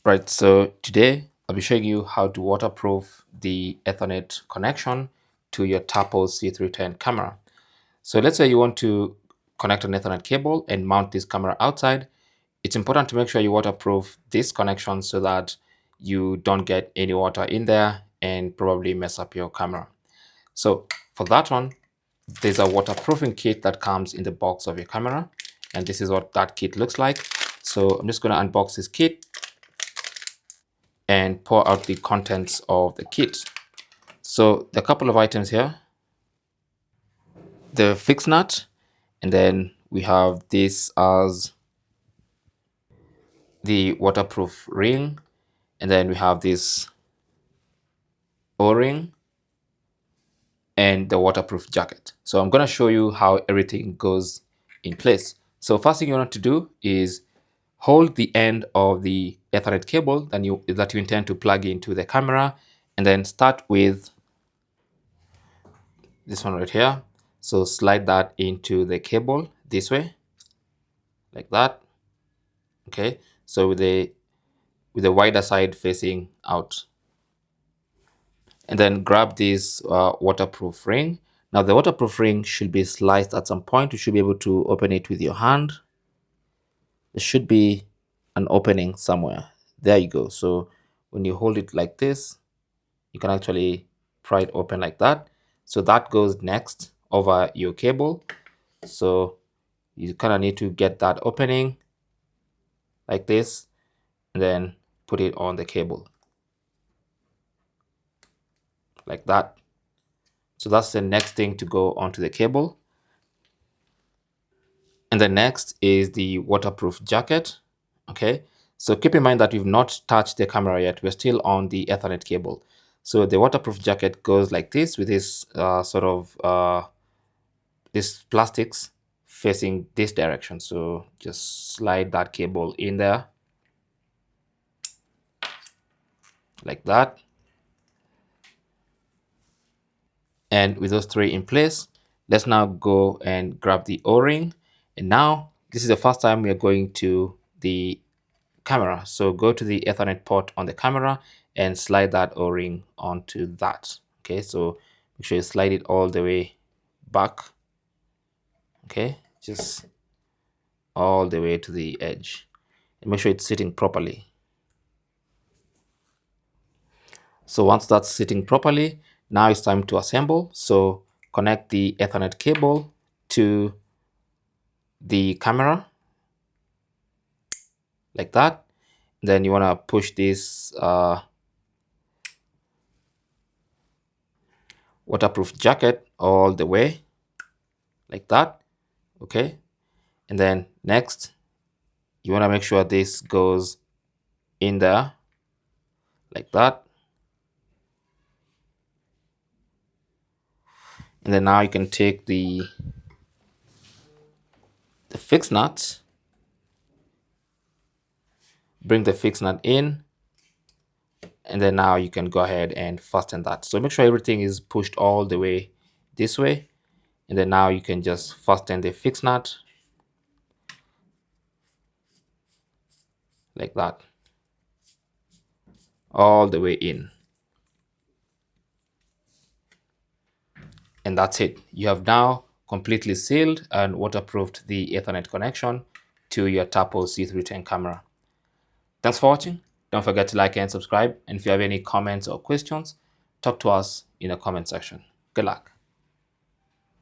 Right, so today I'll be showing you how to waterproof the Ethernet connection to your Tapo C310 camera. So let's say you want to connect an Ethernet cable and mount this camera outside. It's important to make sure you waterproof this connection so that you don't get any water in there and probably mess up your camera. So for that one, there's a waterproofing kit that comes in the box of your camera, and this is what that kit looks like. So I'm just going to unbox this kit and pour out the contents of the kit. So there are a couple of items here. The fixed nut, and then we have this as the waterproof ring, and then we have this O-ring and the waterproof jacket. So I'm going to show you how everything goes in place. So first thing you want to do is hold the end of the Ethernet cable that you intend to plug into the camera, and then start with this one right here. So slide that into the cable this way, like that. Okay, so with the wider side facing out, and then grab this waterproof ring. Now the waterproof ring should be sliced at some point. You should be able to open it with your hand. There should be an opening somewhere. There you go. So when you hold it like this, you can actually pry it open like that. So that goes next over your cable. So you kind of need to get that opening like this and then put it on the cable like that. So that's the next thing to go onto the cable. And the next is the waterproof jacket. Okay, so keep in mind that we've not touched the camera yet. We're still on the Ethernet cable. So the waterproof jacket goes like this with this this plastics facing this direction. So just slide that cable in there like that. And with those three in place, let's now go and grab the O-ring. And now this is the first time we are going to the camera. So go to the Ethernet port on the camera and slide that O-ring onto that. Okay, so make sure you slide it all the way back. Okay, just all the way to the edge and make sure it's sitting properly. So once that's sitting properly, now it's time to assemble. So connect the Ethernet cable to the camera like that. Then you want to push this waterproof jacket all the way like that. Okay, and then next you want to make sure this goes in there like that. And then now you can take the fixed nut, bring the fixed nut in, and then now you can go ahead and fasten that. So make sure everything is pushed all the way this way, and then now you can just fasten the fixed nut like that all the way in. And that's it. You have now completely sealed and waterproofed the Ethernet connection to your Tapo C310 camera. Thanks for watching. Don't forget to like and subscribe. And if you have any comments or questions, talk to us in the comment section. Good luck.